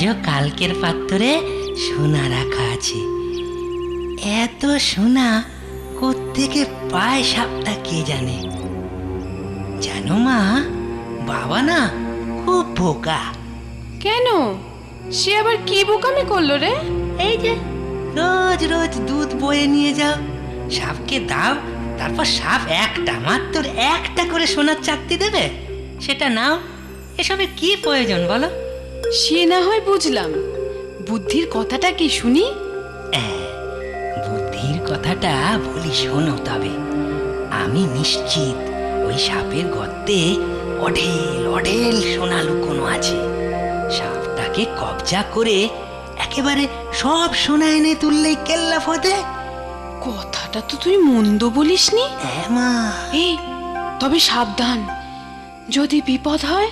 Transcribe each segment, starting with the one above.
আজও কালকের পাত্রে সোনা রাখা আছে। এত সোনা কোত্থেকে পায় সাপটা কে জানে। জানো মা, বাবা না খুব বোকা। কেন? সে আবার কি বোকামি করলো রে? এই যে রোজ রোজ দুধ বয়ে নিয়ে যাও, সাপকে দাও, তারপর সাপ একটা মাত্র একটা করে সোনার চাকতি দেবে, সেটা নাও। এসবের কি প্রয়োজন বলো? সে না হয় বুঝলাম, বুদ্ধির কথাটা কি শুনি। বুদ্ধির কথাটা বলি শোনো তবে। আমি নিশ্চিত ওই সাপের গর্তে অঢেল অঢেল সোনা লুকোনো আছে। সাপটাকে কবজা করে একেবারে সব সোনা এনে তুললেই কেল্লা ফতে। কথাটা তো তুই মন্দ বলিসনি। হ্যাঁ মা। এই তবে সাবধান, যদি বিপদ হয়।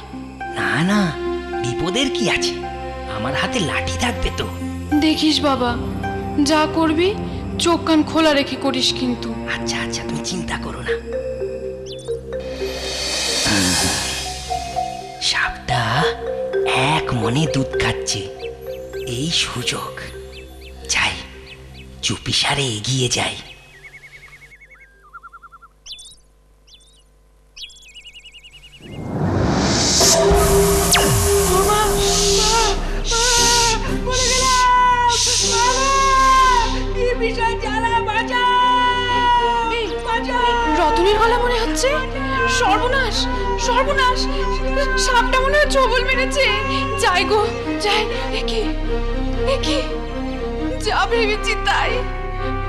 না না, বিপদের কি আছে, আমার হাতে লাঠি থাকবে তো। দেখিস বাবা, যা করবি চোখ কান খোলা রেখে করিস কিন্তু। আচ্ছা আচ্ছা, তুমি চিন্তা করো না। সাপটা এক মনে দুধ খাচ্ছে, এই সুযোগ। যাই, চুপিসারে এগিয়ে যাই। রতনের গলা মনে হচ্ছে। সর্বনাশ সর্বনাশ, সাপটা মনে হয় ছবল মেরেছে। যাই গো যাই। একে একে যা ভেবেছি তাই।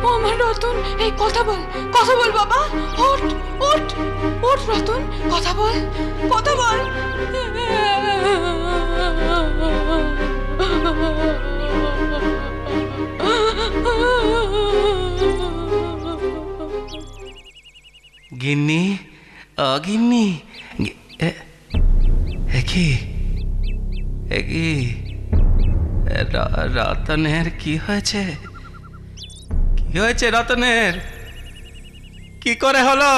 ও আমার রতন, এই কথা বল, কথা বল বাবা। ওঠ ওঠ ওঠ রতন, কথা বল, কথা বল। গিন্নি, গিন্নি, রতনের কি হয়েছে? কি হয়েছে রতনের? কি করে হলো?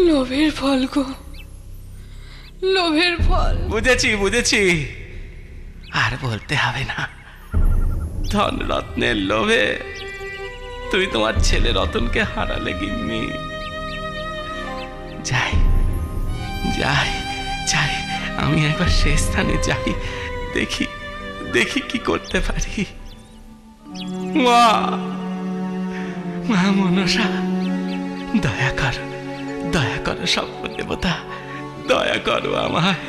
লোভের ফল গো, লোভের ফল। বুঝেছি বুঝেছি, আর বলতে হবে না। ধন রত্নের লোভে তুমি তোমার ছেলে রতনকে হারালে গিন্নি। যাই যাই যাই, আমি একবার সে স্থানে যাই, দেখি দেখি কি করতে পারি। মা, মা মনসা, দয়া কর, দয়া করো স্বপ্ন দেবতা, দয়া করো আমায়।